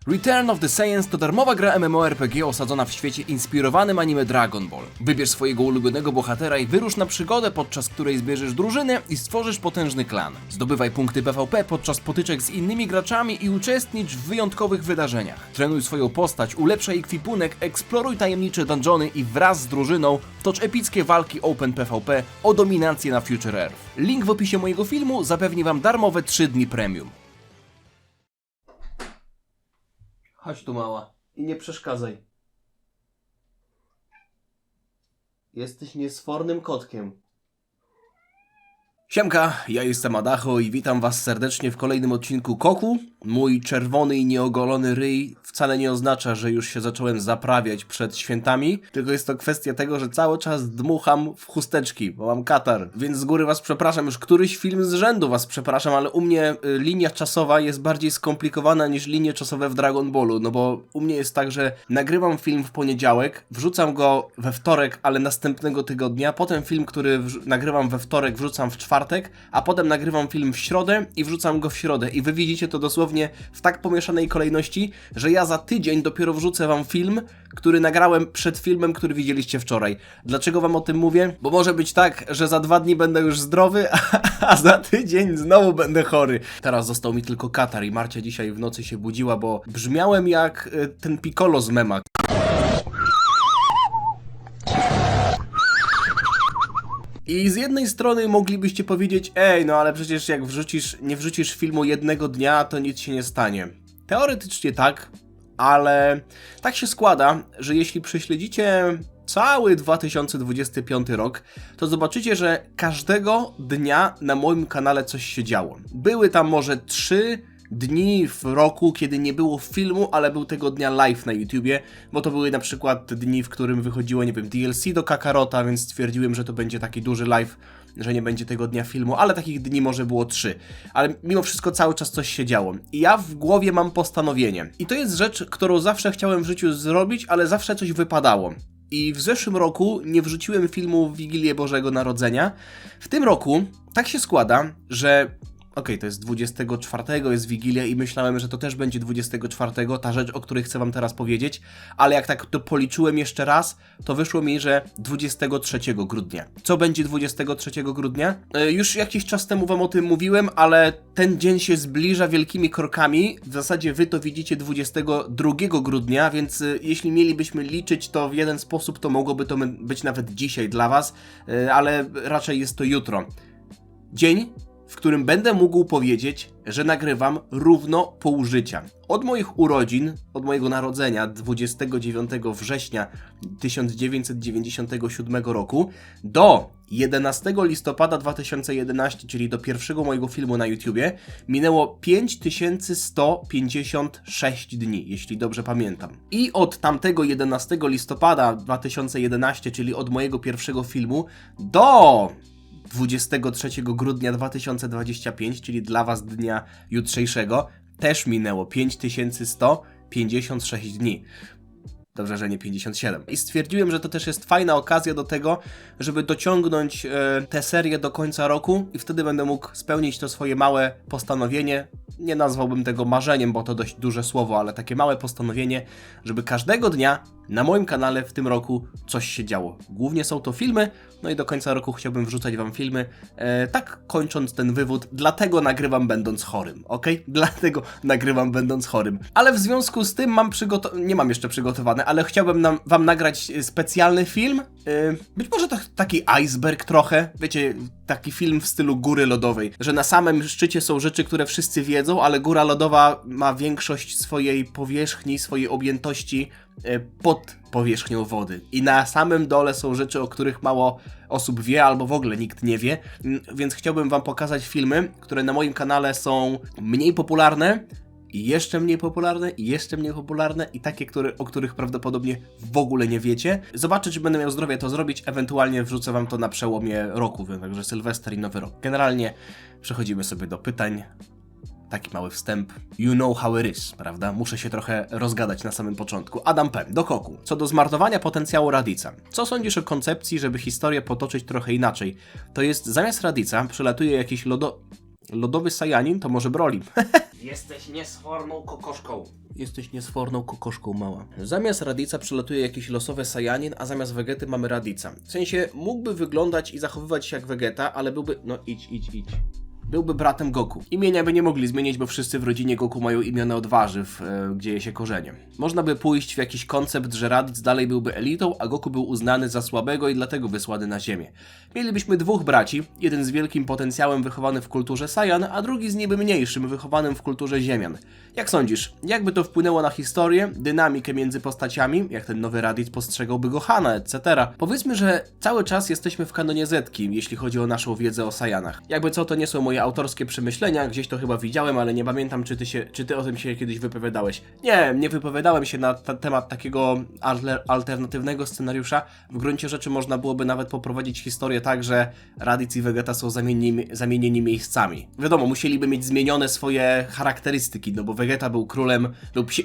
Return of the Saiyans to darmowa gra MMORPG osadzona w świecie inspirowanym anime Dragon Ball. Wybierz swojego ulubionego bohatera i wyrusz na przygodę, podczas której zbierzesz drużynę i stworzysz potężny klan. Zdobywaj punkty PvP podczas potyczek z innymi graczami i uczestnicz w wyjątkowych wydarzeniach. Trenuj swoją postać, ulepszaj ekwipunek, eksploruj tajemnicze dungeony i wraz z drużyną tocz epickie walki Open PvP o dominację na Future Earth. Link w opisie mojego filmu zapewni wam darmowe 3 dni premium. Chodź tu, mała, i nie przeszkadzaj. Jesteś niesfornym kotkiem. Siemka, ja jestem Adacho i witam was serdecznie w kolejnym odcinku Koku. Mój czerwony i nieogolony ryj wcale nie oznacza, że już się zacząłem zaprawiać przed świętami, tylko jest to kwestia tego, że cały czas dmucham w chusteczki, bo mam katar. Więc z góry was przepraszam, już któryś film z rzędu was przepraszam, ale u mnie linia czasowa jest bardziej skomplikowana niż linie czasowe w Dragon Ballu, no bo u mnie jest tak, że nagrywam film w poniedziałek, wrzucam go we wtorek, ale następnego tygodnia, potem film, który nagrywam we wtorek, wrzucam w czwartek, a potem nagrywam film w środę i wrzucam go w środę. I wy widzicie to dosłownie w tak pomieszanej kolejności, że ja za tydzień dopiero wrzucę wam film, który nagrałem przed filmem, który widzieliście wczoraj. Dlaczego wam o tym mówię? Bo może być tak, że za 2 dni będę już zdrowy, a za tydzień znowu będę chory. Teraz został mi tylko katar i Marcia dzisiaj w nocy się budziła, bo brzmiałem jak ten Piccolo z mema. I z jednej strony moglibyście powiedzieć, ej, no ale przecież jak nie wrzucisz filmu jednego dnia, to nic się nie stanie. Teoretycznie tak, ale tak się składa, że jeśli prześledzicie cały 2025 rok, to zobaczycie, że każdego dnia na moim kanale coś się działo. Były tam może 3 dni w roku, kiedy nie było filmu, ale był tego dnia live na YouTubie, bo to były na przykład dni, w którym wychodziło, nie wiem, DLC do Kakarota, więc stwierdziłem, że to będzie taki duży live, że nie będzie tego dnia filmu, ale takich dni może było 3. Ale mimo wszystko cały czas coś się działo. I ja w głowie mam postanowienie. I to jest rzecz, którą zawsze chciałem w życiu zrobić, ale zawsze coś wypadało. I w zeszłym roku nie wrzuciłem filmu w Wigilię Bożego Narodzenia. W tym roku tak się składa, że okej, to jest 24, jest Wigilia i myślałem, że to też będzie 24, ta rzecz, o której chcę wam teraz powiedzieć, ale jak tak to policzyłem jeszcze raz, to wyszło mi, że 23 grudnia. Co będzie 23 grudnia? Już jakiś czas temu wam o tym mówiłem, ale ten dzień się zbliża wielkimi krokami. W zasadzie wy to widzicie 22 grudnia, więc jeśli mielibyśmy liczyć to w jeden sposób, to mogłoby to być nawet dzisiaj dla was, ale raczej jest to jutro. Dzień, w którym będę mógł powiedzieć, że nagrywam równo pół życia. Od moich urodzin, od mojego narodzenia 29 września 1997 roku do 11 listopada 2011, czyli do pierwszego mojego filmu na YouTubie, minęło 5156 dni, jeśli dobrze pamiętam. I od tamtego 11 listopada 2011, czyli od mojego pierwszego filmu, do 23 grudnia 2025, czyli dla was dnia jutrzejszego, też minęło 5156 dni. Dobrze, że nie 57. I stwierdziłem, że to też jest fajna okazja do tego, żeby dociągnąć tę serię do końca roku i wtedy będę mógł spełnić to swoje małe postanowienie. Nie nazwałbym tego marzeniem, bo to dość duże słowo, ale takie małe postanowienie, żeby każdego dnia na moim kanale w tym roku coś się działo. Głównie są to filmy, no i do końca roku chciałbym wrzucać wam filmy. Tak kończąc ten wywód, dlatego nagrywam będąc chorym, ok? Dlatego nagrywam będąc chorym. Ale w związku z tym nie mam jeszcze przygotowane, ale chciałbym wam nagrać specjalny film. Być może to taki iceberg trochę, wiecie, taki film w stylu góry lodowej, że na samym szczycie są rzeczy, które wszyscy wiedzą, ale góra lodowa ma większość swojej powierzchni, swojej objętości pod powierzchnią wody. I na samym dole są rzeczy, o których mało osób wie, albo w ogóle nikt nie wie, więc chciałbym wam pokazać filmy, które na moim kanale są mniej popularne, i jeszcze mniej popularne, i jeszcze mniej popularne, i takie, o których prawdopodobnie w ogóle nie wiecie. Zobaczę, czy będę miał zdrowie to zrobić, ewentualnie wrzucę wam to na przełomie roku, także Sylwester i Nowy Rok. Generalnie przechodzimy sobie do pytań. Taki mały wstęp. You know how it is, prawda? Muszę się trochę rozgadać na samym początku. Adam P. do Koku. Co do zmarnowania potencjału Raditza. Co sądzisz o koncepcji, żeby historię potoczyć trochę inaczej? To jest zamiast Raditza przylatuje Lodowy Saiyanin to może Broly. Jesteś niesforną kokoszką. Jesteś niesforną kokoszką, mała. Zamiast Radica przylatuje jakiś losowy Saiyanin, a zamiast Vegety mamy Radica. W sensie mógłby wyglądać i zachowywać się jak Vegeta, ale byłby... No idź. Byłby bratem Goku. Imienia by nie mogli zmienić, bo wszyscy w rodzinie Goku mają imiona od warzyw, gdzie je się korzenie. Można by pójść w jakiś koncept, że Raditz dalej byłby elitą, a Goku był uznany za słabego i dlatego wysłany na ziemię. Mielibyśmy dwóch braci, jeden z wielkim potencjałem wychowany w kulturze Saiyan, a drugi z niby mniejszym, wychowanym w kulturze Ziemian. Jak sądzisz, jakby to wpłynęło na historię, dynamikę między postaciami, jak ten nowy Raditz postrzegałby Gohana, etc. Powiedzmy, że cały czas jesteśmy w kanonie Zetki, jeśli chodzi o naszą wiedzę o Saiyanach. Jakby co, to nie są moje autorskie przemyślenia, gdzieś to chyba widziałem, ale nie pamiętam, czy ty o tym się kiedyś wypowiadałeś. Nie wypowiadałem się na temat takiego alternatywnego scenariusza. W gruncie rzeczy można byłoby nawet poprowadzić historię tak, że Raditz i Vegeta są zamienieni miejscami. Wiadomo, musieliby mieć zmienione swoje charakterystyki, no bo Vegeta był królem,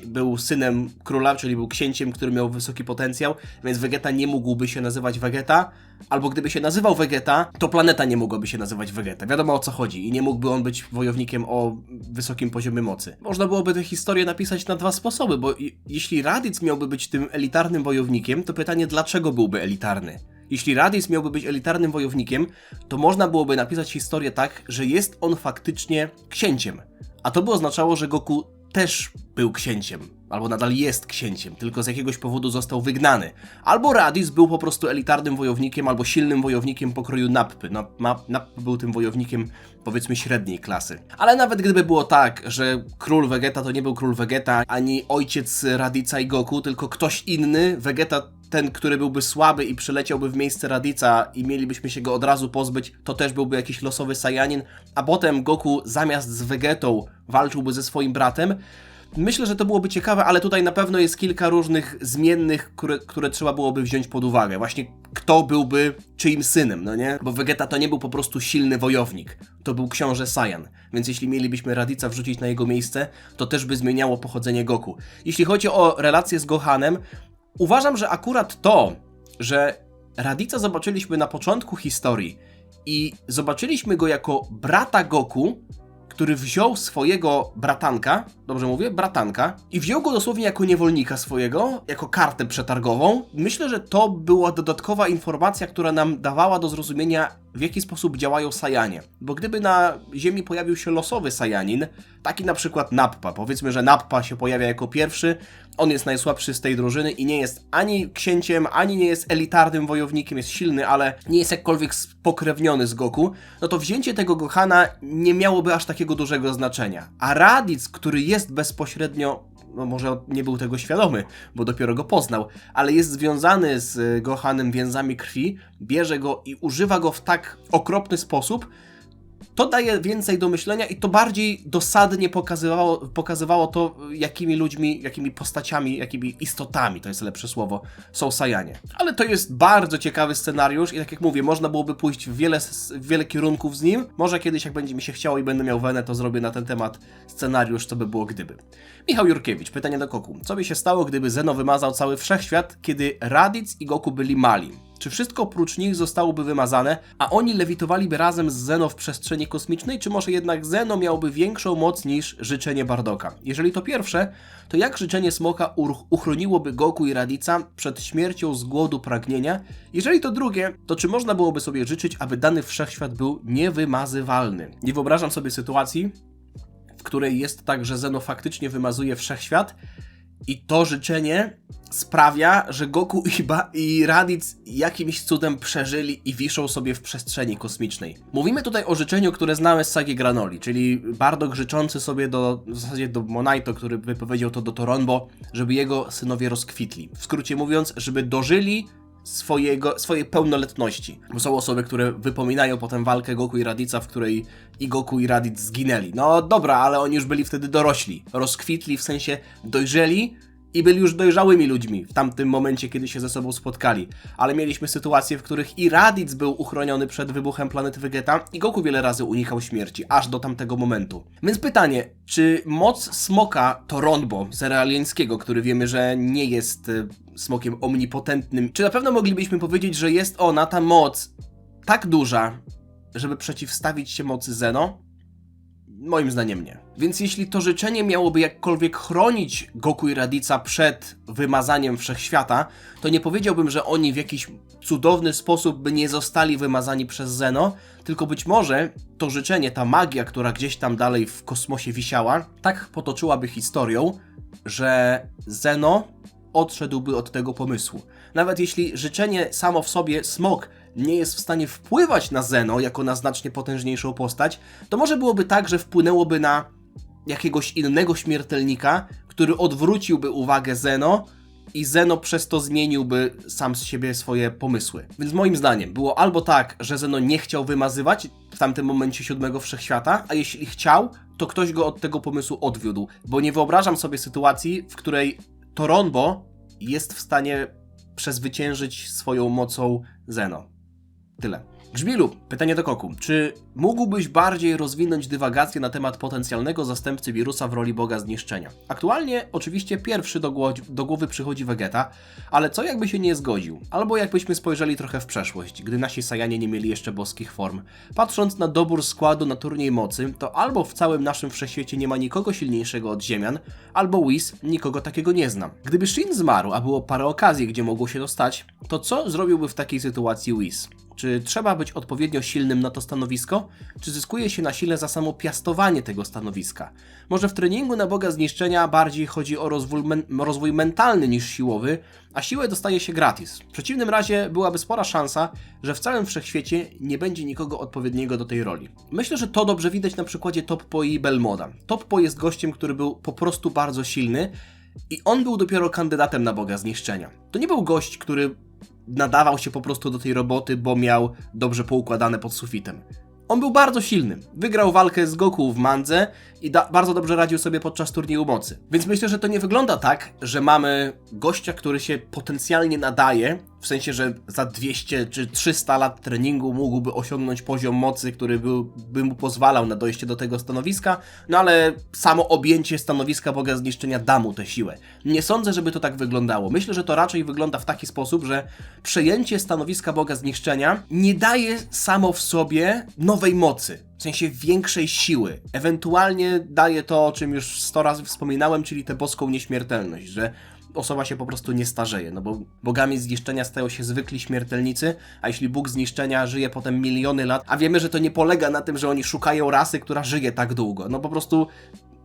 był synem króla, czyli był księciem, który miał wysoki potencjał, więc Vegeta nie mógłby się nazywać Vegeta, albo gdyby się nazywał Vegeta, to planeta nie mogłaby się nazywać Vegeta. Wiadomo, o co chodzi i nie mógłby on być wojownikiem o wysokim poziomie mocy. Można byłoby tę historię napisać na dwa sposoby, bo jeśli Raditz miałby być tym elitarnym wojownikiem, to pytanie, dlaczego byłby elitarny? Jeśli Raditz miałby być elitarnym wojownikiem, to można byłoby napisać historię tak, że jest on faktycznie księciem. A to by oznaczało, że Goku też był księciem, albo nadal jest księciem, tylko z jakiegoś powodu został wygnany. Albo Raditz był po prostu elitarnym wojownikiem, albo silnym wojownikiem pokroju Nappy. Nappa był tym wojownikiem, powiedzmy, średniej klasy. Ale nawet gdyby było tak, że król Vegeta to nie był król Vegeta, ani ojciec Raditza i Goku, tylko ktoś inny, Vegeta ten, który byłby słaby i przyleciałby w miejsce Raditza i mielibyśmy się go od razu pozbyć, to też byłby jakiś losowy Saiyanin, a potem Goku zamiast z Vegetą walczyłby ze swoim bratem. Myślę, że to byłoby ciekawe, ale tutaj na pewno jest kilka różnych zmiennych, które trzeba byłoby wziąć pod uwagę. Właśnie kto byłby czyim synem, no nie? Bo Vegeta to nie był po prostu silny wojownik, to był książę Saiyan, więc jeśli mielibyśmy Raditza wrzucić na jego miejsce, to też by zmieniało pochodzenie Goku. Jeśli chodzi o relację z Gohanem, uważam, że akurat to, że Raditza zobaczyliśmy na początku historii i zobaczyliśmy go jako brata Goku, który wziął swojego bratanka, dobrze mówię? Bratanka, i wziął go dosłownie jako niewolnika swojego, jako kartę przetargową. Myślę, że to była dodatkowa informacja, która nam dawała do zrozumienia, w jaki sposób działają Saiyanie. Bo gdyby na Ziemi pojawił się losowy Saiyanin, taki na przykład Nappa, powiedzmy, że Nappa się pojawia jako pierwszy, on jest najsłabszy z tej drużyny i nie jest ani księciem, ani nie jest elitarnym wojownikiem, jest silny, ale nie jest jakkolwiek spokrewniony z Goku, no to wzięcie tego Gohana nie miałoby aż takiego dużego znaczenia. A Raditz, który jest bezpośrednio, no może nie był tego świadomy, bo dopiero go poznał, ale jest związany z Gohanem więzami krwi, bierze go i używa go w tak okropny sposób, to daje więcej do myślenia i to bardziej dosadnie pokazywało to, jakimi ludźmi, jakimi postaciami, jakimi istotami, to jest lepsze słowo, są Saiyanie. Ale to jest bardzo ciekawy scenariusz i tak jak mówię, można byłoby pójść w wiele kierunków z nim. Może kiedyś, jak będzie mi się chciało i będę miał wenę, to zrobię na ten temat scenariusz, co by było gdyby. Michał Jurkiewicz, pytanie do Goku. Co by się stało, gdyby Zeno wymazał cały wszechświat, kiedy Raditz i Goku byli mali? Czy wszystko oprócz nich zostałoby wymazane, a oni lewitowaliby razem z Zeno w przestrzeni kosmicznej, czy może jednak Zeno miałby większą moc niż życzenie Bardoka? Jeżeli to pierwsze, to jak życzenie Smoka uchroniłoby Goku i Raditza przed śmiercią z głodu pragnienia? Jeżeli to drugie, to czy można byłoby sobie życzyć, aby dany wszechświat był niewymazywalny? Nie wyobrażam sobie sytuacji, w której jest tak, że Zeno faktycznie wymazuje wszechświat i to życzenie sprawia, że Goku i Raditz jakimś cudem przeżyli i wiszą sobie w przestrzeni kosmicznej. Mówimy tutaj o życzeniu, które znamy z sagi Granoli, czyli Bardock życzący sobie w zasadzie do Monaito, który wypowiedział to do Toronbo, żeby jego synowie rozkwitli. W skrócie mówiąc, żeby dożyli swojej pełnoletności. Bo są osoby, które wypominają potem walkę Goku i Raditza, w której i Goku i Raditz zginęli. No dobra, ale oni już byli wtedy dorośli. Rozkwitli, w sensie dojrzeli i byli już dojrzałymi ludźmi w tamtym momencie, kiedy się ze sobą spotkali. Ale mieliśmy sytuacje, w których i Raditz był uchroniony przed wybuchem planety Vegeta i Goku wiele razy unikał śmierci, aż do tamtego momentu. Więc pytanie, czy moc smoka Toronbo serialiańskiego, który wiemy, że nie jest smokiem omnipotentnym, czy na pewno moglibyśmy powiedzieć, że jest ona, ta moc, tak duża, żeby przeciwstawić się mocy Zeno? Moim zdaniem nie. Więc jeśli to życzenie miałoby jakkolwiek chronić Goku i Radica przed wymazaniem wszechświata, to nie powiedziałbym, że oni w jakiś cudowny sposób by nie zostali wymazani przez Zeno, tylko być może to życzenie, ta magia, która gdzieś tam dalej w kosmosie wisiała, tak potoczyłaby historią, że Zeno odszedłby od tego pomysłu. Nawet jeśli życzenie samo w sobie, Smok, nie jest w stanie wpływać na Zeno jako na znacznie potężniejszą postać, to może byłoby tak, że wpłynęłoby na jakiegoś innego śmiertelnika, który odwróciłby uwagę Zeno i Zeno przez to zmieniłby sam z siebie swoje pomysły. Więc moim zdaniem było albo tak, że Zeno nie chciał wymazywać w tamtym momencie siódmego wszechświata, a jeśli chciał, to ktoś go od tego pomysłu odwiódł. Bo nie wyobrażam sobie sytuacji, w której Toronbo jest w stanie przezwyciężyć swoją mocą Zeno. Tyle. Grzbielu, pytanie do Koku. Czy mógłbyś bardziej rozwinąć dywagację na temat potencjalnego zastępcy wirusa w roli Boga Zniszczenia? Aktualnie oczywiście pierwszy do głowy przychodzi Vegeta, ale co jakby się nie zgodził? Albo jakbyśmy spojrzeli trochę w przeszłość, gdy nasi Saiyanie nie mieli jeszcze boskich form. Patrząc na dobór składu na turniej mocy, to albo w całym naszym wszechświecie nie ma nikogo silniejszego od Ziemian, albo Whis nikogo takiego nie zna. Gdyby Shin zmarł, a było parę okazji, gdzie mogło się to stać, to co zrobiłby w takiej sytuacji Whis? Czy trzeba być odpowiednio silnym na to stanowisko? Czy zyskuje się na sile za samo piastowanie tego stanowiska? Może w treningu na Boga Zniszczenia bardziej chodzi o rozwój mentalny niż siłowy, a siłę dostaje się gratis. W przeciwnym razie byłaby spora szansa, że w całym wszechświecie nie będzie nikogo odpowiedniego do tej roli. Myślę, że to dobrze widać na przykładzie Toppo i Belmoda. Toppo jest gościem, który był po prostu bardzo silny i on był dopiero kandydatem na Boga Zniszczenia. To nie był gość, który nadawał się po prostu do tej roboty, bo miał dobrze poukładane pod sufitem. On był bardzo silny. Wygrał walkę z Goku w mandze i bardzo dobrze radził sobie podczas turnieju mocy. Więc myślę, że to nie wygląda tak, że mamy gościa, który się potencjalnie nadaje, w sensie, że za 200 czy 300 lat treningu mógłby osiągnąć poziom mocy, który by mu pozwalał na dojście do tego stanowiska, no ale samo objęcie stanowiska Boga Zniszczenia da mu tę siłę. Nie sądzę, żeby to tak wyglądało. Myślę, że to raczej wygląda w taki sposób, że przejęcie stanowiska Boga Zniszczenia nie daje samo w sobie nowej mocy. W sensie większej siły. Ewentualnie daje to, o czym już 100 razy wspominałem, czyli tę boską nieśmiertelność, że osoba się po prostu nie starzeje, no bo bogami zniszczenia stają się zwykli śmiertelnicy, a jeśli Bóg zniszczenia żyje potem miliony lat, a wiemy, że to nie polega na tym, że oni szukają rasy, która żyje tak długo, no po prostu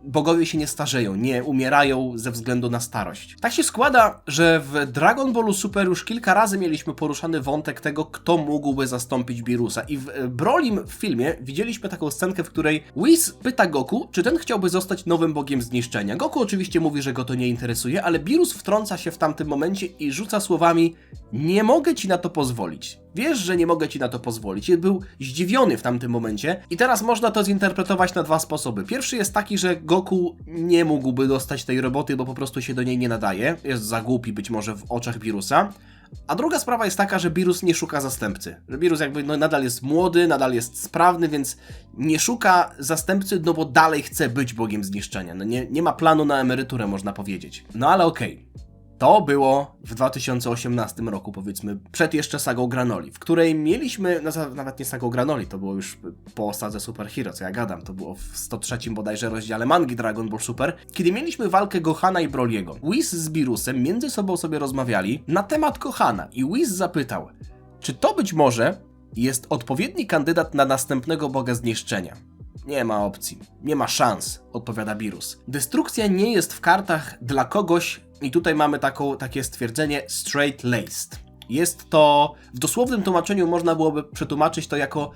bogowie się nie starzeją, nie umierają ze względu na starość. Tak się składa, że w Dragon Ballu Super już kilka razy mieliśmy poruszany wątek tego, kto mógłby zastąpić Beerusa. I w Brolim w filmie widzieliśmy taką scenkę, w której Whis pyta Goku, czy ten chciałby zostać nowym bogiem zniszczenia. Goku oczywiście mówi, że go to nie interesuje, ale Beerus wtrąca się w tamtym momencie i rzuca słowami: nie mogę ci na to pozwolić. Wiesz, że nie mogę ci na to pozwolić. Był zdziwiony w tamtym momencie i teraz można to zinterpretować na dwa sposoby. Pierwszy jest taki, że Goku nie mógłby dostać tej roboty, bo po prostu się do niej nie nadaje. Jest za głupi być może w oczach Beerusa. A druga sprawa jest taka, że Beerus nie szuka zastępcy. Że Beerus jakby nadal jest młody, nadal jest sprawny, więc nie szuka zastępcy, no bo dalej chce być Bogiem Zniszczenia. No nie ma planu na emeryturę, można powiedzieć. No ale okej. To było w 2018 roku, powiedzmy, przed jeszcze sagą Granoli, w której mieliśmy, nawet nie sagą Granoli, to było już po osadze Super Hero, co ja gadam, to było w 103 bodajże rozdziale mangi Dragon Ball Super, kiedy mieliśmy walkę Gohana i Broliego. Whis z Beerusem między sobą sobie rozmawiali na temat Gohana i Whis zapytał, czy to być może jest odpowiedni kandydat na następnego Boga Zniszczenia. Nie ma opcji, nie ma szans, odpowiada Beerus. Destrukcja nie jest w kartach dla kogoś, i tutaj mamy takie stwierdzenie straight-laced. Jest to, w dosłownym tłumaczeniu można byłoby przetłumaczyć to jako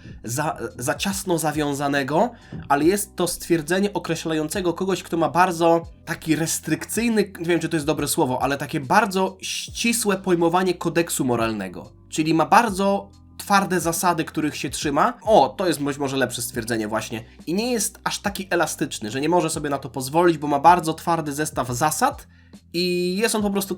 za ciasno zawiązanego, ale jest to stwierdzenie określającego kogoś, kto ma bardzo taki restrykcyjny, nie wiem czy to jest dobre słowo, ale takie bardzo ścisłe pojmowanie kodeksu moralnego. Czyli ma bardzo twarde zasady, których się trzyma. To jest być może lepsze stwierdzenie właśnie. I nie jest aż taki elastyczny, że nie może sobie na to pozwolić, bo ma bardzo twardy zestaw zasad i jest on po prostu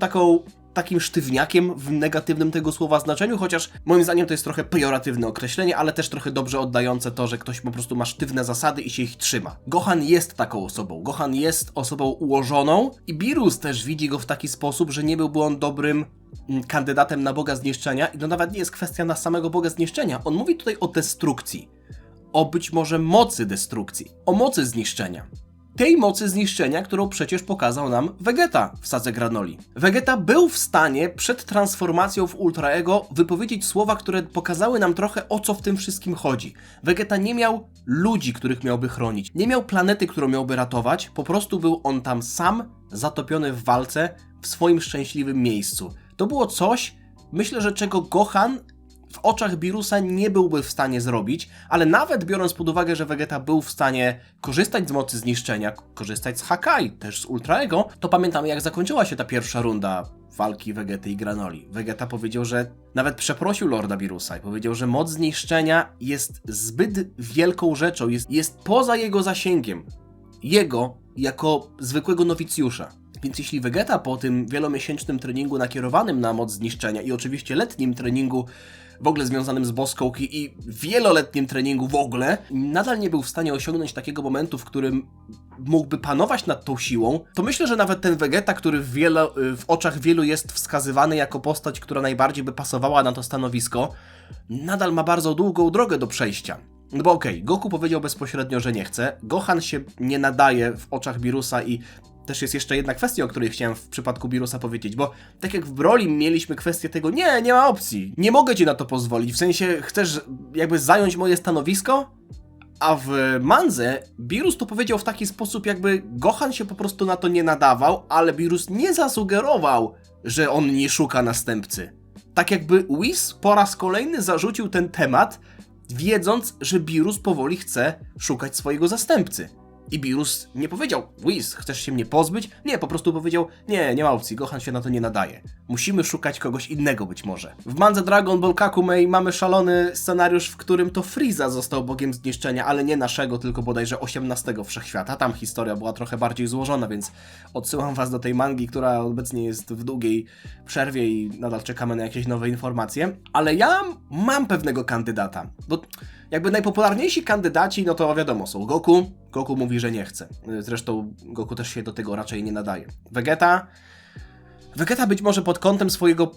takim sztywniakiem w negatywnym tego słowa znaczeniu, chociaż moim zdaniem to jest trochę pejoratywne określenie, ale też trochę dobrze oddające to, że ktoś po prostu ma sztywne zasady i się ich trzyma. Gohan jest taką osobą. Gohan jest osobą ułożoną i Beerus też widzi go w taki sposób, że nie byłby on dobrym kandydatem na Boga Zniszczenia i to nawet nie jest kwestia na samego Boga Zniszczenia. On mówi tutaj o destrukcji. o być może mocy destrukcji, o mocy zniszczenia. Tej mocy zniszczenia, którą przecież pokazał nam Vegeta w Sadze Granoli. Vegeta był w stanie przed transformacją w Ultra Ego wypowiedzieć słowa, które pokazały nam trochę, o co w tym wszystkim chodzi. Vegeta nie miał ludzi, których miałby chronić, nie miał planety, którą miałby ratować, po prostu był on tam sam, zatopiony w walce, w swoim szczęśliwym miejscu. To było coś, myślę, że czego Gohan w oczach Beerusa nie byłby w stanie zrobić, ale nawet biorąc pod uwagę, że Vegeta był w stanie korzystać z mocy zniszczenia, korzystać z Hakai, też z Ultra Ego, to pamiętamy, jak zakończyła się ta pierwsza runda walki Vegety i Granoli. Vegeta powiedział, że nawet przeprosił Lorda Beerusa i powiedział, że moc zniszczenia jest zbyt wielką rzeczą, jest poza jego zasięgiem. Jego jako zwykłego nowicjusza. Więc jeśli Vegeta po tym wielomiesięcznym treningu nakierowanym na moc zniszczenia i oczywiście letnim treningu w ogóle związanym z Boską Ki i wieloletnim treningu w ogóle, nadal nie był w stanie osiągnąć takiego momentu, w którym mógłby panować nad tą siłą, to myślę, że nawet ten Vegeta, który w oczach wielu jest wskazywany jako postać, która najbardziej by pasowała na to stanowisko, nadal ma bardzo długą drogę do przejścia. No bo okej, Goku powiedział bezpośrednio, że nie chce, Gohan się nie nadaje w oczach Beerusa i też jest jeszcze jedna kwestia, o której chciałem w przypadku Beerusa powiedzieć, bo tak jak w Broly mieliśmy kwestię tego, nie ma opcji, nie mogę ci na to pozwolić, w sensie chcesz jakby zająć moje stanowisko? A w Mandze Beerus to powiedział w taki sposób, jakby Gohan się po prostu na to nie nadawał, ale Beerus nie zasugerował, że on nie szuka następcy. Tak jakby Whis po raz kolejny zarzucił ten temat, wiedząc, że Beerus powoli chce szukać swojego zastępcy. I Beerus nie powiedział, Whis, chcesz się mnie pozbyć? Nie, po prostu powiedział, nie ma opcji, Gohan się na to nie nadaje. Musimy szukać kogoś innego być może. W mandze Dragon Ball Kakumei mamy szalony scenariusz, w którym to Frieza został bogiem zniszczenia, ale nie naszego, tylko bodajże 18 wszechświata. Tam historia była trochę bardziej złożona, więc odsyłam was do tej mangi, która obecnie jest w długiej przerwie i nadal czekamy na jakieś nowe informacje. Ale ja mam pewnego kandydata, bo jakby najpopularniejsi kandydaci, no to wiadomo, są Goku. Goku mówi, że nie chce. Zresztą Goku też się do tego raczej nie nadaje. Vegeta być może pod kątem swojego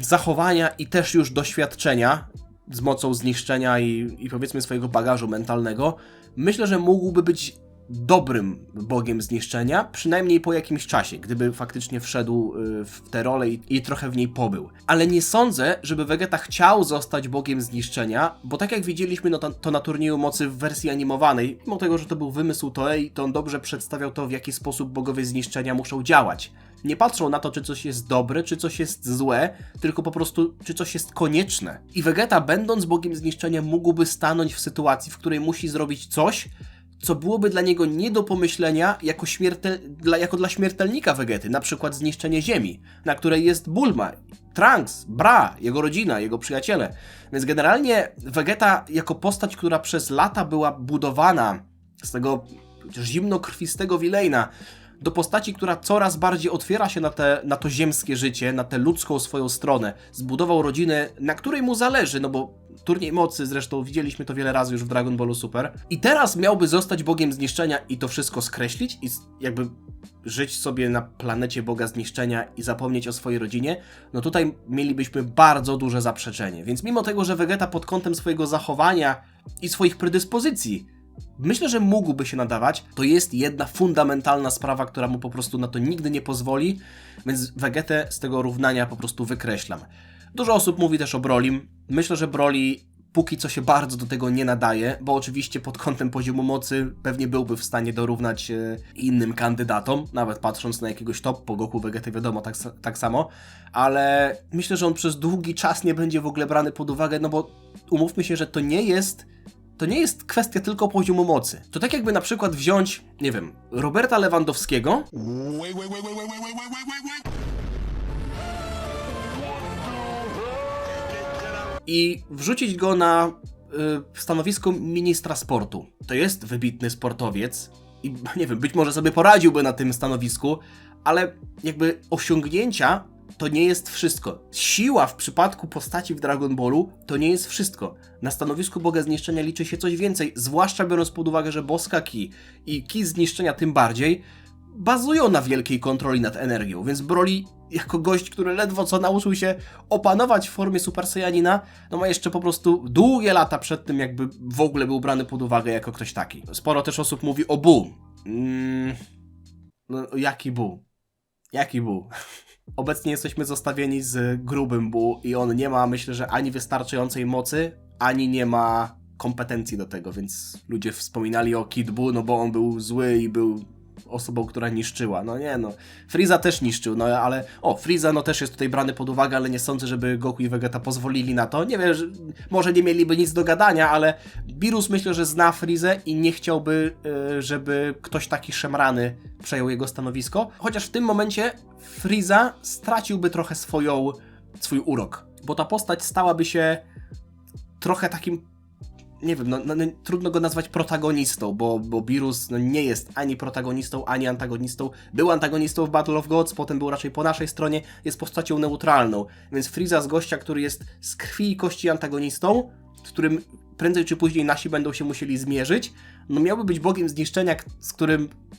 zachowania i też już doświadczenia z mocą zniszczenia i powiedzmy swojego bagażu mentalnego, myślę, że mógłby być dobrym bogiem zniszczenia, przynajmniej po jakimś czasie, gdyby faktycznie wszedł w tę rolę i trochę w niej pobył. Ale nie sądzę, żeby Vegeta chciał zostać bogiem zniszczenia, bo tak jak widzieliśmy to na turnieju mocy w wersji animowanej, mimo tego, że to był wymysł Toei, to on dobrze przedstawiał to, w jaki sposób bogowie zniszczenia muszą działać. Nie patrzą na to, czy coś jest dobre, czy coś jest złe, tylko po prostu, czy coś jest konieczne. I Vegeta, będąc bogiem zniszczenia, mógłby stanąć w sytuacji, w której musi zrobić coś, co byłoby dla niego nie do pomyślenia jako dla śmiertelnika Vegety, na przykład zniszczenie Ziemi, na której jest Bulma, Trunks, Bra, jego rodzina, jego przyjaciele. Więc generalnie Vegeta jako postać, która przez lata była budowana z tego zimnokrwistego Villaina do postaci, która coraz bardziej otwiera się na to ziemskie życie, na tę ludzką swoją stronę. Zbudował rodzinę, na której mu zależy, no bo turniej mocy, zresztą widzieliśmy to wiele razy już w Dragon Ballu Super. I teraz miałby zostać bogiem zniszczenia i to wszystko skreślić i jakby żyć sobie na planecie boga zniszczenia i zapomnieć o swojej rodzinie, no tutaj mielibyśmy bardzo duże zaprzeczenie. Więc mimo tego, że Vegeta pod kątem swojego zachowania i swoich predyspozycji myślę, że mógłby się nadawać, to jest jedna fundamentalna sprawa, która mu po prostu na to nigdy nie pozwoli, więc Vegetę z tego równania po prostu wykreślam. Dużo osób mówi też o Brolim. Myślę, że Broly póki co się bardzo do tego nie nadaje, bo oczywiście pod kątem poziomu mocy pewnie byłby w stanie dorównać innym kandydatom, nawet patrząc na jakiegoś top, po Goku, Vegetę wiadomo tak samo, ale myślę, że on przez długi czas nie będzie w ogóle brany pod uwagę, no bo umówmy się, że to nie jest kwestia tylko poziomu mocy. To tak jakby na przykład wziąć, nie wiem, Roberta Lewandowskiego i wrzucić go na stanowisko ministra sportu. To jest wybitny sportowiec i nie wiem, być może sobie poradziłby na tym stanowisku, ale jakby osiągnięcia to nie jest wszystko. Siła w przypadku postaci w Dragon Ballu to nie jest wszystko. Na stanowisku Boga Zniszczenia liczy się coś więcej, zwłaszcza biorąc pod uwagę, że Boska Ki i Ki Zniszczenia tym bardziej bazują na wielkiej kontroli nad energią, więc Broly jako gość, który ledwo co nauczył się opanować w formie Super Saiyanina, no ma jeszcze po prostu długie lata przed tym, jakby w ogóle był brany pod uwagę jako ktoś taki. Sporo też osób mówi o Buu. No jaki Buu? Jaki Buu? Obecnie jesteśmy zostawieni z grubym Buu i on nie ma, myślę, że ani wystarczającej mocy, ani nie ma kompetencji do tego, więc ludzie wspominali o Kid Buu, no bo on był zły i był osobą, która niszczyła. No nie no. Frieza też niszczył, no ale... Frieza no też jest tutaj brany pod uwagę, ale nie sądzę, żeby Goku i Vegeta pozwolili na to. Nie wiem, może nie mieliby nic do gadania, ale Beerus myślę, że zna Friezę i nie chciałby, żeby ktoś taki szemrany przejął jego stanowisko. Chociaż w tym momencie Frieza straciłby trochę swój urok, bo ta postać stałaby się trochę takim, nie wiem, trudno go nazwać protagonistą, bo Beerus nie jest ani protagonistą, ani antagonistą. Był antagonistą w Battle of Gods, potem był raczej po naszej stronie, jest postacią neutralną. Więc Frieza z gościa, który jest z krwi i kości antagonistą, z którym prędzej czy później nasi będą się musieli zmierzyć, no miałby być bogiem zniszczenia,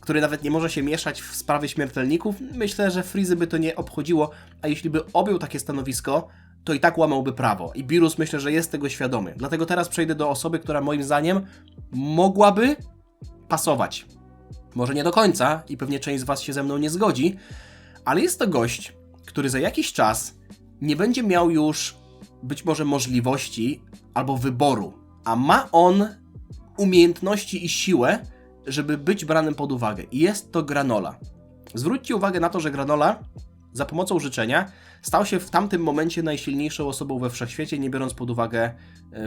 który nawet nie może się mieszać w sprawy śmiertelników. Myślę, że Friezy by to nie obchodziło, a jeśli by objął takie stanowisko, to i tak łamałby prawo. I Beerus myślę, że jest tego świadomy. Dlatego teraz przejdę do osoby, która moim zdaniem mogłaby pasować. Może nie do końca i pewnie część z was się ze mną nie zgodzi, ale jest to gość, który za jakiś czas nie będzie miał już być może możliwości albo wyboru, a ma on umiejętności i siłę, żeby być branym pod uwagę. I jest to Granola. Zwróćcie uwagę na to, że Granola za pomocą życzenia stał się w tamtym momencie najsilniejszą osobą we wszechświecie, nie biorąc pod uwagę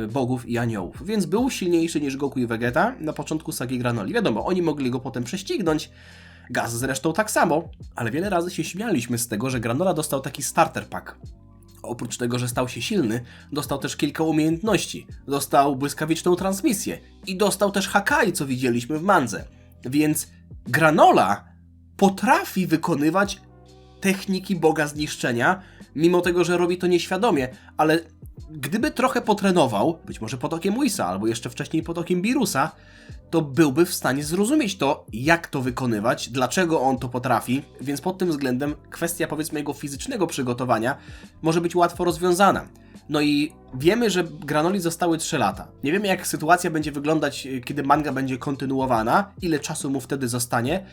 bogów i aniołów. Więc był silniejszy niż Goku i Vegeta na początku sagi Granoli. Wiadomo, oni mogli go potem prześcignąć, Gaz zresztą tak samo, ale wiele razy się śmialiśmy z tego, że Granola dostał taki starter pack. Oprócz tego, że stał się silny, dostał też kilka umiejętności. Dostał błyskawiczną transmisję i dostał też Hakai, co widzieliśmy w mandze. Więc Granola potrafi wykonywać techniki Boga Zniszczenia, mimo tego, że robi to nieświadomie, ale gdyby trochę potrenował, być może pod okiem Whisa, albo jeszcze wcześniej pod okiem Beerusa, to byłby w stanie zrozumieć to, jak to wykonywać, dlaczego on to potrafi, więc pod tym względem kwestia, powiedzmy, jego fizycznego przygotowania może być łatwo rozwiązana. No i wiemy, że Granoli zostały 3 lata. Nie wiemy, jak sytuacja będzie wyglądać, kiedy manga będzie kontynuowana, ile czasu mu wtedy zostanie,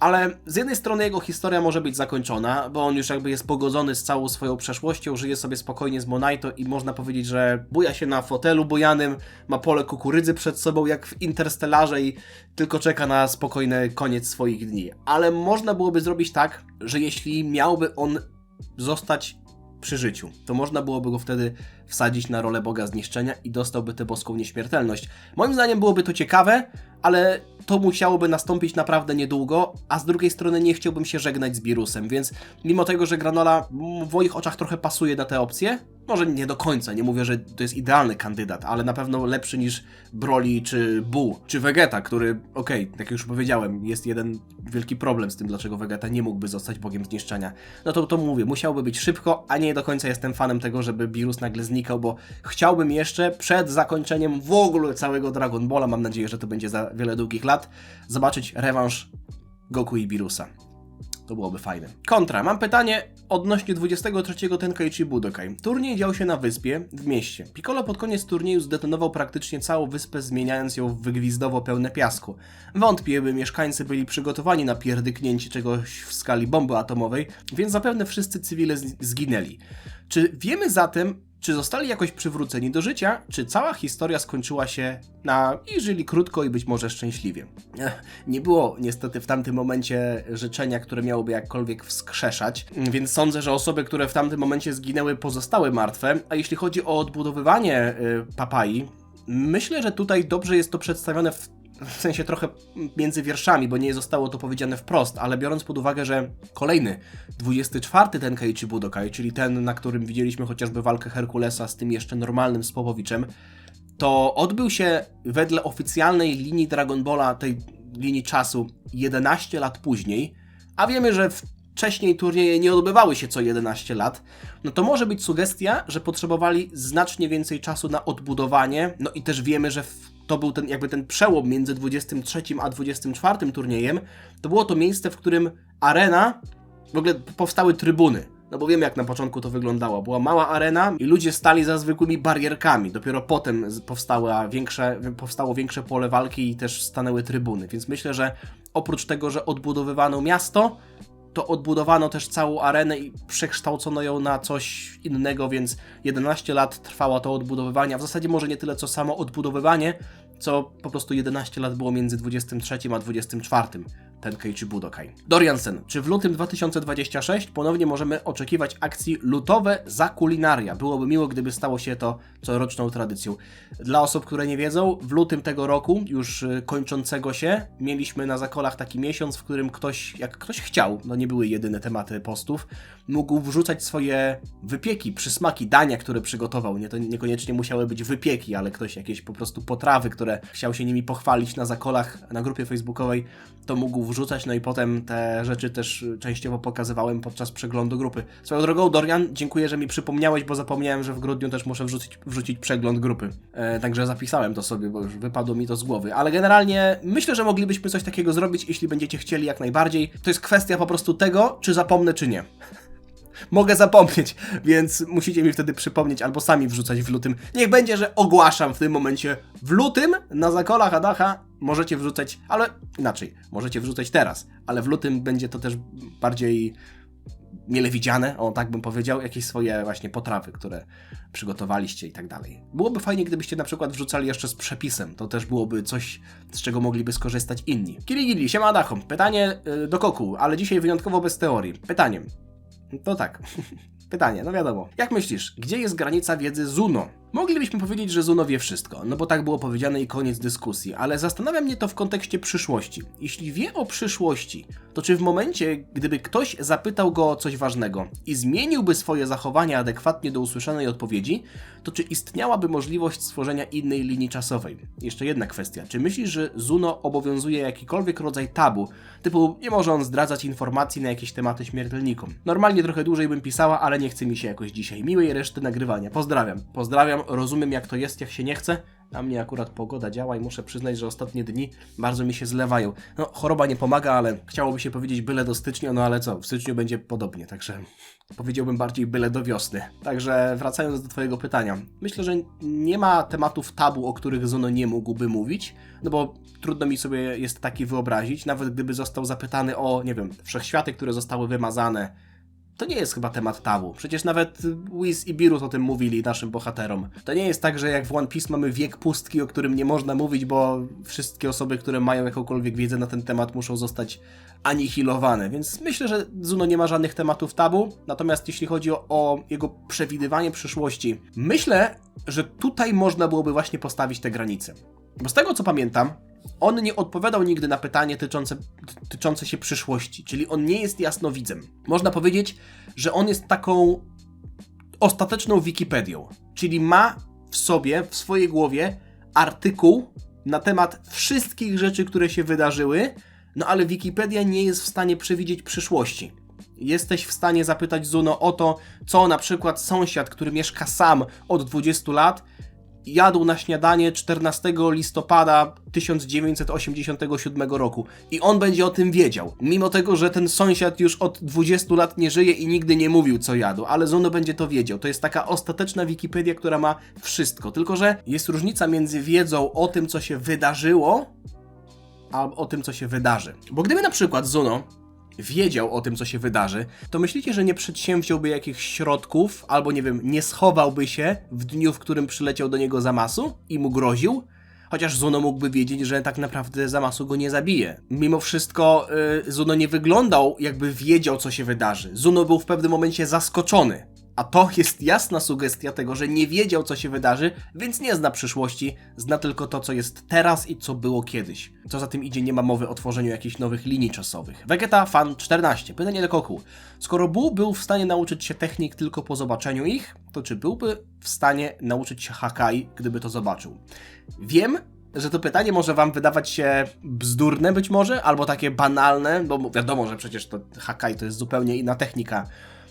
ale z jednej strony jego historia może być zakończona, bo on już jakby jest pogodzony z całą swoją przeszłością, żyje sobie spokojnie z Monaito i można powiedzieć, że buja się na fotelu bujanym, ma pole kukurydzy przed sobą jak w Interstellarze i tylko czeka na spokojny koniec swoich dni. Ale można byłoby zrobić tak, że jeśli miałby on zostać przy życiu, to można byłoby go wtedy wsadzić na rolę Boga Zniszczenia i dostałby tę boską nieśmiertelność. Moim zdaniem byłoby to ciekawe, ale to musiałoby nastąpić naprawdę niedługo, a z drugiej strony nie chciałbym się żegnać z Beerusem, więc mimo tego, że Granola w moich oczach trochę pasuje na tę opcję, może nie do końca, nie mówię, że to jest idealny kandydat, ale na pewno lepszy niż Broly, czy Buu, czy Vegeta, który, jak już powiedziałem, jest jeden wielki problem z tym, dlaczego Vegeta nie mógłby zostać Bogiem Zniszczenia. No to mówię, musiałby być szybko, a nie do końca jestem fanem tego, żeby Beerus nagle znikał, bo chciałbym jeszcze przed zakończeniem w ogóle całego Dragon Balla, mam nadzieję, że to będzie za wiele długich lat, zobaczyć rewanż Goku i Beerusa. To byłoby fajne. Kontra. Mam pytanie odnośnie 23. Tenkaichi Budokai. Turniej dział się na wyspie, w mieście. Piccolo pod koniec turnieju zdetonował praktycznie całą wyspę, zmieniając ją w wygwizdowo pełne piasku. Wątpię, by mieszkańcy byli przygotowani na pierdyknięcie czegoś w skali bomby atomowej, więc zapewne wszyscy cywile zginęli. Czy wiemy zatem, czy zostali jakoś przywróceni do życia, czy cała historia skończyła się na i żyli krótko i być może szczęśliwie? Nie było niestety w tamtym momencie życzenia, które miałoby jakkolwiek wskrzeszać, więc sądzę, że osoby, które w tamtym momencie zginęły, pozostały martwe, a jeśli chodzi o odbudowywanie Papai, myślę, że tutaj dobrze jest to przedstawione w sensie trochę między wierszami, bo nie zostało to powiedziane wprost, ale biorąc pod uwagę, że kolejny, 24. Tenkaichi Budokai, czyli ten, na którym widzieliśmy chociażby walkę Herkulesa z tym jeszcze normalnym Spopowiczem, to odbył się wedle oficjalnej linii Dragon Balla, tej linii czasu, 11 lat później, a wiemy, że wcześniej turnieje nie odbywały się co 11 lat, no to może być sugestia, że potrzebowali znacznie więcej czasu na odbudowanie, no i też wiemy, że w to był ten przełom między 23 a 24 turniejem, to było to miejsce, w którym arena, w ogóle powstały trybuny. No bo wiemy, jak na początku to wyglądało. Była mała arena i ludzie stali za zwykłymi barierkami. Dopiero potem powstało większe pole walki i też stanęły trybuny. Więc myślę, że oprócz tego, że odbudowywano miasto, to odbudowano też całą arenę i przekształcono ją na coś innego, więc 11 lat trwało to odbudowywanie, a w zasadzie może nie tyle co samo odbudowywanie, co po prostu 11 lat było między 23 a 24 Tenkei czy Budokai. Dorian-sen, czy w lutym 2026 ponownie możemy oczekiwać akcji lutowe za kulinaria? Byłoby miło, gdyby stało się to coroczną tradycją. Dla osób, które nie wiedzą, w lutym tego roku, już kończącego się, mieliśmy na Zakolach taki miesiąc, w którym ktoś, jak ktoś chciał, no nie były jedyne tematy postów, mógł wrzucać swoje wypieki, przysmaki, dania, które przygotował. To niekoniecznie musiały być wypieki, ale ktoś jakieś po prostu potrawy, które chciał się nimi pochwalić na Zakolach, na grupie facebookowej, to mógł wrzucać, no i potem te rzeczy też częściowo pokazywałem podczas przeglądu grupy. Swoją drogą, Dorian, dziękuję, że mi przypomniałeś, bo zapomniałem, że w grudniu też muszę wrzucić przegląd grupy. Także zapisałem to sobie, bo już wypadło mi to z głowy. Ale generalnie myślę, że moglibyśmy coś takiego zrobić, jeśli będziecie chcieli, jak najbardziej. To jest kwestia po prostu tego, czy zapomnę, czy nie. Mogę zapomnieć, więc musicie mi wtedy przypomnieć albo sami wrzucać w lutym. Niech będzie, że ogłaszam w tym momencie w lutym na Zakolach Adacha możecie wrzucać, ale inaczej, możecie wrzucać teraz, ale w lutym będzie to też bardziej mile widziane, o tak bym powiedział, jakieś swoje właśnie potrawy, które przygotowaliście i tak dalej. Byłoby fajnie, gdybyście na przykład wrzucali jeszcze z przepisem, to też byłoby coś, z czego mogliby skorzystać inni. Kili, siema Adachom, pytanie do Koku, ale dzisiaj wyjątkowo bez teorii. Pytaniem. To tak. Pytanie, no wiadomo. Jak myślisz, gdzie jest granica wiedzy Zuno? Moglibyśmy powiedzieć, że Zuno wie wszystko, no bo tak było powiedziane i koniec dyskusji, ale zastanawia mnie to w kontekście przyszłości. Jeśli wie o przyszłości, to czy w momencie, gdyby ktoś zapytał go o coś ważnego i zmieniłby swoje zachowania adekwatnie do usłyszanej odpowiedzi, to czy istniałaby możliwość stworzenia innej linii czasowej? Jeszcze jedna kwestia. Czy myślisz, że Zuno obowiązuje jakikolwiek rodzaj tabu, typu nie może on zdradzać informacji na jakieś tematy śmiertelnikom? Normalnie trochę dłużej bym pisała, ale nie chce mi się jakoś dzisiaj. Miłej reszty nagrywania. Pozdrawiam, rozumiem jak to jest, jak się nie chce. A mnie akurat pogoda działa i muszę przyznać, że ostatnie dni bardzo mi się zlewają. No, choroba nie pomaga, ale chciałoby się powiedzieć byle do stycznia, no ale co, w styczniu będzie podobnie, także powiedziałbym bardziej byle do wiosny. Także wracając do twojego pytania, myślę, że nie ma tematów tabu, o których Zuno nie mógłby mówić, no bo trudno mi sobie jest taki wyobrazić, nawet gdyby został zapytany o, nie wiem, wszechświaty, które zostały wymazane. To nie jest chyba temat tabu. Przecież nawet Whis i Beerus o tym mówili naszym bohaterom. To nie jest tak, że jak w One Piece mamy wiek pustki, o którym nie można mówić, bo wszystkie osoby, które mają jakąkolwiek wiedzę na ten temat, muszą zostać anihilowane. Więc myślę, że Zuno nie ma żadnych tematów tabu. Natomiast jeśli chodzi o jego przewidywanie przyszłości, myślę, że tutaj można byłoby właśnie postawić te granice. Bo z tego co pamiętam, on nie odpowiadał nigdy na pytanie tyczące się przyszłości, czyli on nie jest jasnowidzem. Można powiedzieć, że on jest taką ostateczną Wikipedią, czyli ma w sobie, w swojej głowie artykuł na temat wszystkich rzeczy, które się wydarzyły, no ale Wikipedia nie jest w stanie przewidzieć przyszłości. Jesteś w stanie zapytać Zuno o to, co na przykład sąsiad, który mieszka sam od 20 lat, jadł na śniadanie 14 listopada 1987 roku i on będzie o tym wiedział. Mimo tego, że ten sąsiad już od 20 lat nie żyje i nigdy nie mówił, co jadł, ale Zuno będzie to wiedział. To jest taka ostateczna Wikipedia, która ma wszystko. Tylko że jest różnica między wiedzą o tym, co się wydarzyło, a o tym, co się wydarzy. Bo gdyby na przykład Zuno wiedział o tym, co się wydarzy, to myślicie, że nie przedsięwziąłby jakichś środków, albo nie wiem, nie schowałby się w dniu, w którym przyleciał do niego Zamasu i mu groził? Chociaż Zuno mógłby wiedzieć, że tak naprawdę Zamasu go nie zabije. Mimo wszystko Zuno nie wyglądał, jakby wiedział, co się wydarzy. Zuno był w pewnym momencie zaskoczony. A to jest jasna sugestia tego, że nie wiedział, co się wydarzy, więc nie zna przyszłości, zna tylko to, co jest teraz i co było kiedyś. Co za tym idzie, nie ma mowy o tworzeniu jakichś nowych linii czasowych. Vegeta Fan 14. Pytanie do Koku. Skoro Buu był w stanie nauczyć się technik tylko po zobaczeniu ich, to czy byłby w stanie nauczyć się Hakai, gdyby to zobaczył? Wiem, że to pytanie może wam wydawać się bzdurne być może, albo takie banalne, bo wiadomo, że przecież to Hakai to jest zupełnie inna technika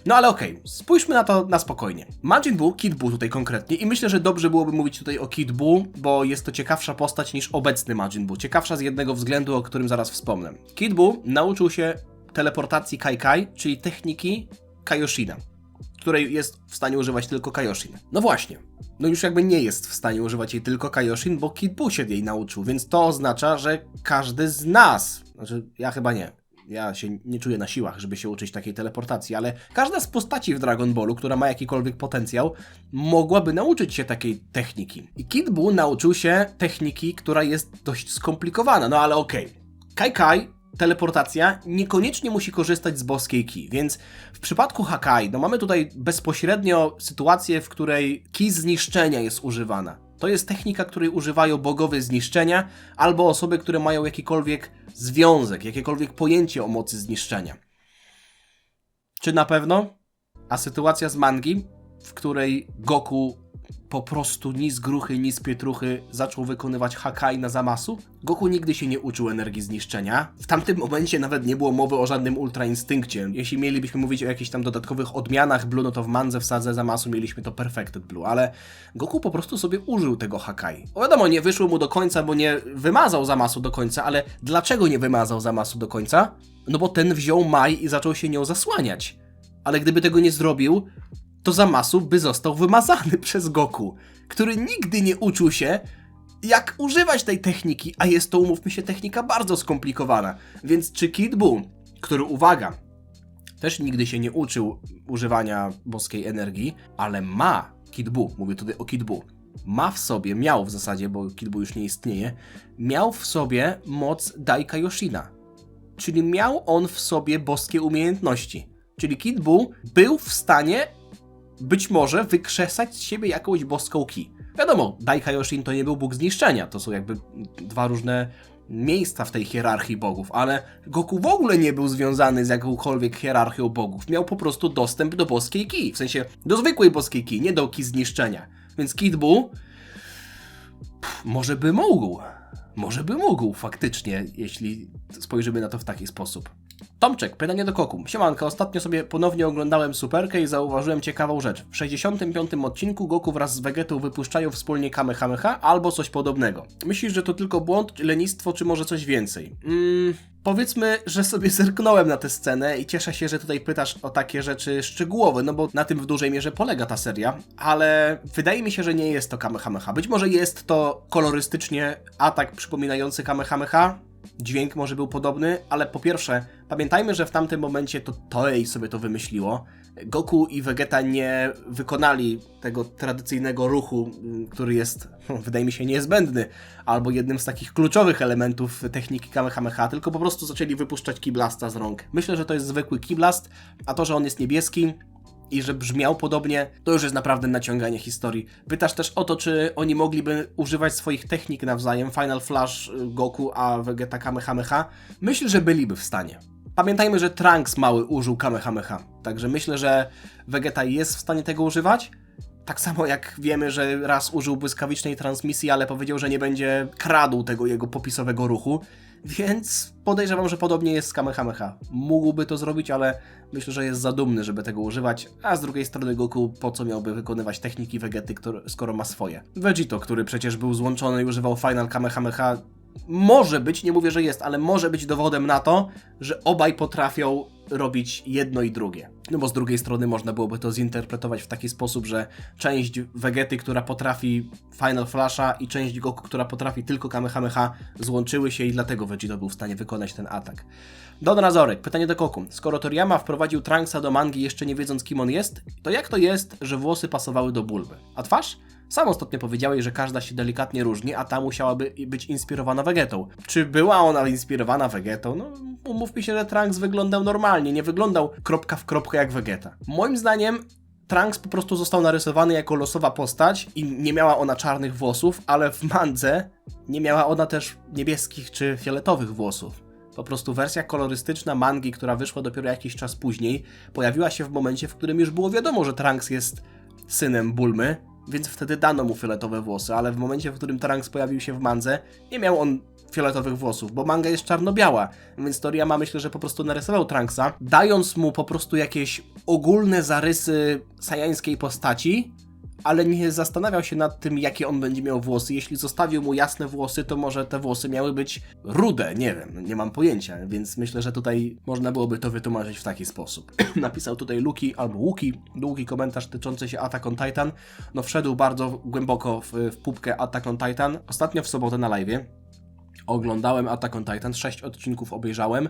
No ale okej, spójrzmy na to na spokojnie. Majin Buu, Kid Buu tutaj konkretnie i myślę, że dobrze byłoby mówić tutaj o Kid Buu, bo jest to ciekawsza postać niż obecny Majin Buu. Ciekawsza z jednego względu, o którym zaraz wspomnę. Kid Buu nauczył się teleportacji Kai Kai, czyli techniki Kaioshina, której jest w stanie używać tylko Kaioshin. No właśnie, no już jakby nie jest w stanie używać jej tylko Kaioshin, bo Kid Buu się jej nauczył, więc to oznacza, że każdy z nas, znaczy ja chyba nie, ja się nie czuję na siłach, żeby się uczyć takiej teleportacji, ale każda z postaci w Dragon Ballu, która ma jakikolwiek potencjał, mogłaby nauczyć się takiej techniki. I Kid Buu nauczył się techniki, która jest dość skomplikowana, no ale okej. Kai Kai, teleportacja, niekoniecznie musi korzystać z boskiej ki, więc w przypadku Hakai, no mamy tutaj bezpośrednio sytuację, w której ki zniszczenia jest używana. To jest technika, której używają bogowie zniszczenia albo osoby, które mają jakikolwiek związek, jakiekolwiek pojęcie o mocy zniszczenia. Czy na pewno? A sytuacja z mangi, w której Goku po prostu ni z gruchy, ni z pietruchy zaczął wykonywać Hakai na Zamasu? Goku nigdy się nie uczył energii zniszczenia. W tamtym momencie nawet nie było mowy o żadnym Ultra Instynkcie. Jeśli mielibyśmy mówić o jakichś tam dodatkowych odmianach Blue, no to w mandze w sadze Zamasu mieliśmy to Perfected Blue, ale Goku po prostu sobie użył tego Hakai. O wiadomo, nie wyszło mu do końca, bo nie wymazał Zamasu do końca, ale dlaczego nie wymazał Zamasu do końca? No bo ten wziął Mai i zaczął się nią zasłaniać. Ale gdyby tego nie zrobił, to Zamasu by został wymazany przez Goku, który nigdy nie uczył się, jak używać tej techniki, a jest to, umówmy się, technika bardzo skomplikowana. Więc czy Kid Buu, który, uwaga, też nigdy się nie uczył używania boskiej energii, ale ma, Kid Buu, mówię tutaj o Kid Buu, ma w sobie, miał w zasadzie, bo Kid Buu już nie istnieje, miał w sobie moc Dai Kaioshina. Czyli miał on w sobie boskie umiejętności. Czyli Kid Buu był w stanie być może wykrzesać z siebie jakąś boską ki. Wiadomo, Dai Kaioshin to nie był Bóg zniszczenia, to są jakby dwa różne miejsca w tej hierarchii bogów, ale Goku w ogóle nie był związany z jakąkolwiek hierarchią bogów. Miał po prostu dostęp do boskiej ki, w sensie do zwykłej boskiej ki, nie do ki zniszczenia. Więc Kid Buu może by mógł faktycznie, jeśli spojrzymy na to w taki sposób. Tomczek, pytanie do Koku. Siemanka, ostatnio sobie ponownie oglądałem Superkę i zauważyłem ciekawą rzecz. W 65. odcinku Goku wraz z Vegetą wypuszczają wspólnie Kamehameha albo coś podobnego. Myślisz, że to tylko błąd, lenistwo, czy może coś więcej? Powiedzmy, że sobie zerknąłem na tę scenę i cieszę się, że tutaj pytasz o takie rzeczy szczegółowe, no bo na tym w dużej mierze polega ta seria, ale wydaje mi się, że nie jest to Kamehameha. Być może jest to kolorystycznie atak przypominający Kamehameha, dźwięk może był podobny, ale po pierwsze, pamiętajmy, że w tamtym momencie to Toei sobie to wymyśliło. Goku i Vegeta nie wykonali tego tradycyjnego ruchu, który jest, wydaje mi się, niezbędny, albo jednym z takich kluczowych elementów techniki Kamehameha, tylko po prostu zaczęli wypuszczać Ki Blasta z rąk. Myślę, że to jest zwykły Ki Blast, a to, że on jest niebieski i że brzmiał podobnie, to już jest naprawdę naciąganie historii. Pytasz też o to, czy oni mogliby używać swoich technik nawzajem, Final Flash Goku, a Vegeta Kamehameha? Myślę, że byliby w stanie. Pamiętajmy, że Trunks mały użył Kamehameha, także myślę, że Vegeta jest w stanie tego używać. Tak samo jak wiemy, że raz użył błyskawicznej transmisji, ale powiedział, że nie będzie kradł tego jego popisowego ruchu, więc podejrzewam, że podobnie jest z Kamehameha. Mógłby to zrobić, ale myślę, że jest za dumny, żeby tego używać, a z drugiej strony Goku po co miałby wykonywać techniki Vegety, skoro ma swoje. Vegito, który przecież był złączony i używał Final Kamehameha, może być, nie mówię, że jest, ale może być dowodem na to, że obaj potrafią robić jedno i drugie. No bo z drugiej strony można byłoby to zinterpretować w taki sposób, że część Vegety, która potrafi Final Flasha i część Goku, która potrafi tylko Kamehameha, złączyły się i dlatego Vegito był w stanie wykonać ten atak. Don Razorek, pytanie do Koku. Skoro Toriyama wprowadził Trunksa do mangi jeszcze nie wiedząc kim on jest, to jak to jest, że włosy pasowały do Bulby? A twarz? Sam ostatnio powiedziałeś, że każda się delikatnie różni, a ta musiałaby być inspirowana Vegetą. Czy była ona inspirowana Vegetą? No, umówmy się, że Trunks wyglądał normalnie, nie wyglądał kropka w kropkę jak Vegeta. Moim zdaniem Trunks po prostu został narysowany jako losowa postać i nie miała ona czarnych włosów, ale w mandze nie miała ona też niebieskich czy fioletowych włosów. Po prostu wersja kolorystyczna mangi, która wyszła dopiero jakiś czas później, pojawiła się w momencie, w którym już było wiadomo, że Trunks jest synem Bulmy, więc wtedy dano mu fioletowe włosy, ale w momencie, w którym Trunks pojawił się w mandze, nie miał on fioletowych włosów, bo manga jest czarno-biała, więc Toriyama myślę, że po prostu narysował Trunksa, dając mu po prostu jakieś ogólne zarysy sajańskiej postaci, ale nie zastanawiał się nad tym, jakie on będzie miał włosy. Jeśli zostawił mu jasne włosy, to może te włosy miały być rude, nie wiem, nie mam pojęcia, więc myślę, że tutaj można byłoby to wytłumaczyć w taki sposób. Napisał tutaj Luki albo Łuki, długi komentarz tyczący się Attack on Titan. No wszedł bardzo głęboko w pupkę Attack on Titan. Ostatnio w sobotę na live'ie oglądałem Attack on Titan, 6 odcinków obejrzałem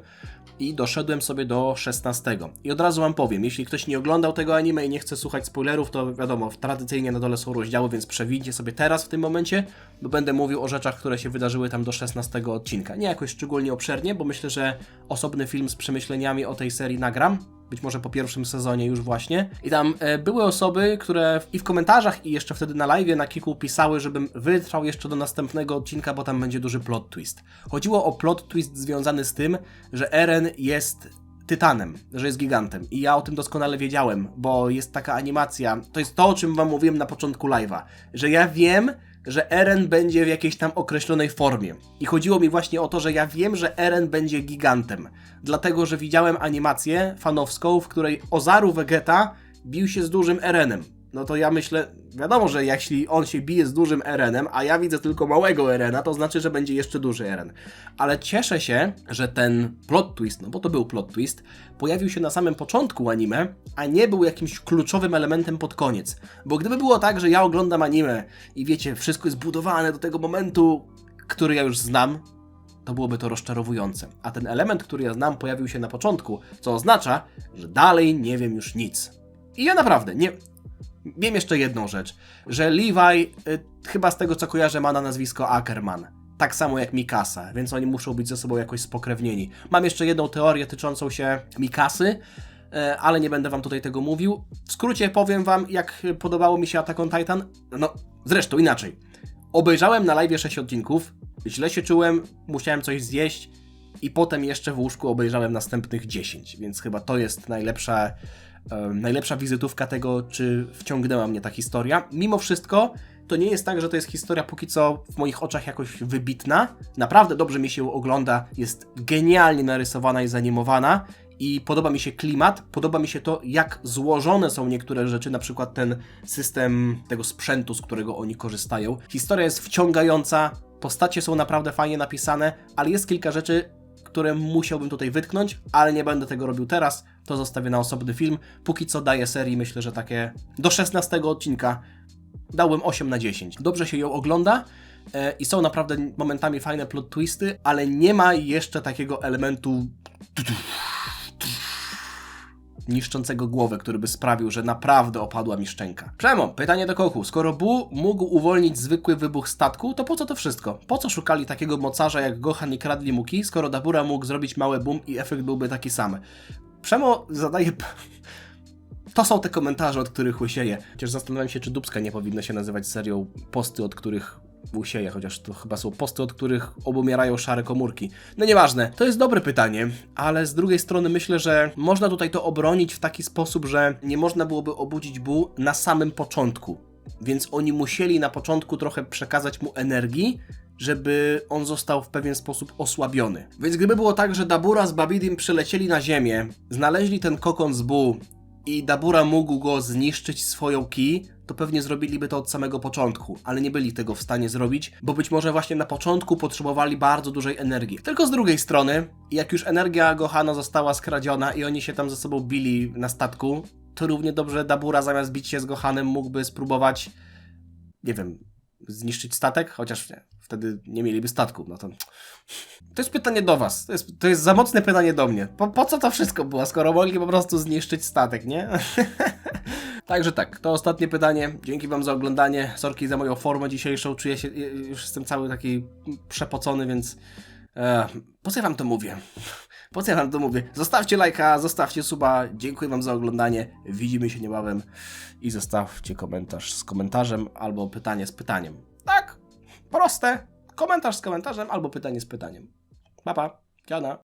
i doszedłem sobie do 16. I od razu wam powiem, jeśli ktoś nie oglądał tego anime i nie chce słuchać spoilerów, to wiadomo, tradycyjnie na dole są rozdziały, więc przewijcie sobie teraz w tym momencie, bo będę mówił o rzeczach, które się wydarzyły tam do 16 odcinka. Nie jakoś szczególnie obszernie, bo myślę, że osobny film z przemyśleniami o tej serii nagram. Być może po pierwszym sezonie już właśnie. I tam były osoby, które i w komentarzach, i jeszcze wtedy na live'ie na Kiku pisały, żebym wytrwał jeszcze do następnego odcinka, bo tam będzie duży plot twist. Chodziło o plot twist związany z tym, że Eren jest tytanem, że jest gigantem. I ja o tym doskonale wiedziałem, bo jest taka animacja. To jest to, o czym wam mówiłem na początku live'a. Że ja wiem, że Eren będzie w jakiejś tam określonej formie. I chodziło mi właśnie o to, że ja wiem, że Eren będzie gigantem. Dlatego, że widziałem animację fanowską, w której Ozaru Vegeta bił się z dużym Erenem. No to ja myślę, wiadomo, że jeśli on się bije z dużym Erenem, a ja widzę tylko małego Erena, to znaczy, że będzie jeszcze duży Eren. Ale cieszę się, że ten plot twist, no bo to był plot twist, pojawił się na samym początku anime, a nie był jakimś kluczowym elementem pod koniec. Bo gdyby było tak, że ja oglądam anime i wiecie, wszystko jest budowane do tego momentu, który ja już znam, to byłoby to rozczarowujące. A ten element, który ja znam, pojawił się na początku, co oznacza, że dalej nie wiem już nic. I ja naprawdę nie... Wiem jeszcze jedną rzecz, że Levi, chyba z tego co kojarzę, ma na nazwisko Ackerman. Tak samo jak Mikasa, więc oni muszą być ze sobą jakoś spokrewnieni. Mam jeszcze jedną teorię tyczącą się Mikasy, ale nie będę wam tutaj tego mówił. W skrócie powiem wam, jak podobało mi się Attack on Titan. No, zresztą inaczej. Obejrzałem na live'ie 6 odcinków, źle się czułem, musiałem coś zjeść i potem jeszcze w łóżku obejrzałem następnych 10, więc chyba to jest najlepsza wizytówka tego, czy wciągnęła mnie ta historia. Mimo wszystko, to nie jest tak, że to jest historia póki co w moich oczach jakoś wybitna. Naprawdę dobrze mi się ogląda, jest genialnie narysowana i zanimowana i podoba mi się klimat, podoba mi się to, jak złożone są niektóre rzeczy, na przykład ten system tego sprzętu, z którego oni korzystają. Historia jest wciągająca, postacie są naprawdę fajnie napisane, ale jest kilka rzeczy, które musiałbym tutaj wytknąć, ale nie będę tego robił teraz, to zostawię na osobny film. Póki co daję serii, myślę, że takie do 16 odcinka dałbym 8 na 10. Dobrze się ją ogląda i są naprawdę momentami fajne plot twisty, ale nie ma jeszcze takiego elementu niszczącego głowę, który by sprawił, że naprawdę opadła mi szczęka. Przemo, pytanie do Koku. Skoro Bu mógł uwolnić zwykły wybuch statku, to po co to wszystko? Po co szukali takiego mocarza jak Gohan i kradli mu kij, skoro Dabura mógł zrobić mały boom i efekt byłby taki sam? Przemo zadaje... To są te komentarze, od których łysieję. Chociaż zastanawiam się, czy Dubska nie powinna się nazywać serią posty, od których łysieję, chociaż to chyba są posty, od których obumierają szare komórki. No nieważne, to jest dobre pytanie, ale z drugiej strony myślę, że można tutaj to obronić w taki sposób, że nie można byłoby obudzić Bu na samym początku. Więc oni musieli na początku trochę przekazać mu energii, żeby on został w pewien sposób osłabiony. Więc gdyby było tak, że Dabura z Babidim przylecieli na ziemię, znaleźli ten kokon z Bu i Dabura mógł go zniszczyć swoją ki, to pewnie zrobiliby to od samego początku, ale nie byli tego w stanie zrobić, bo być może właśnie na początku potrzebowali bardzo dużej energii. Tylko z drugiej strony, jak już energia Gohana została skradziona i oni się tam ze sobą bili na statku, to równie dobrze Dabura zamiast bić się z Gohanem mógłby spróbować, nie wiem, zniszczyć statek, chociaż nie, wtedy nie mieliby statku, no to... To jest pytanie do was, to jest za mocne pytanie do mnie. Po co to wszystko było, skoro mogli po prostu zniszczyć statek, nie? Także tak, to ostatnie pytanie. Dzięki wam za oglądanie. Sorki za moją formę dzisiejszą. Czuję się, już jestem cały taki przepocony, więc po co ja wam to mówię? Po co ja wam to mówię? Zostawcie lajka, zostawcie suba. Dziękuję wam za oglądanie. Widzimy się niebawem i zostawcie komentarz z komentarzem albo pytanie z pytaniem. Tak, proste. Komentarz z komentarzem albo pytanie z pytaniem. Pa, pa. Ciana.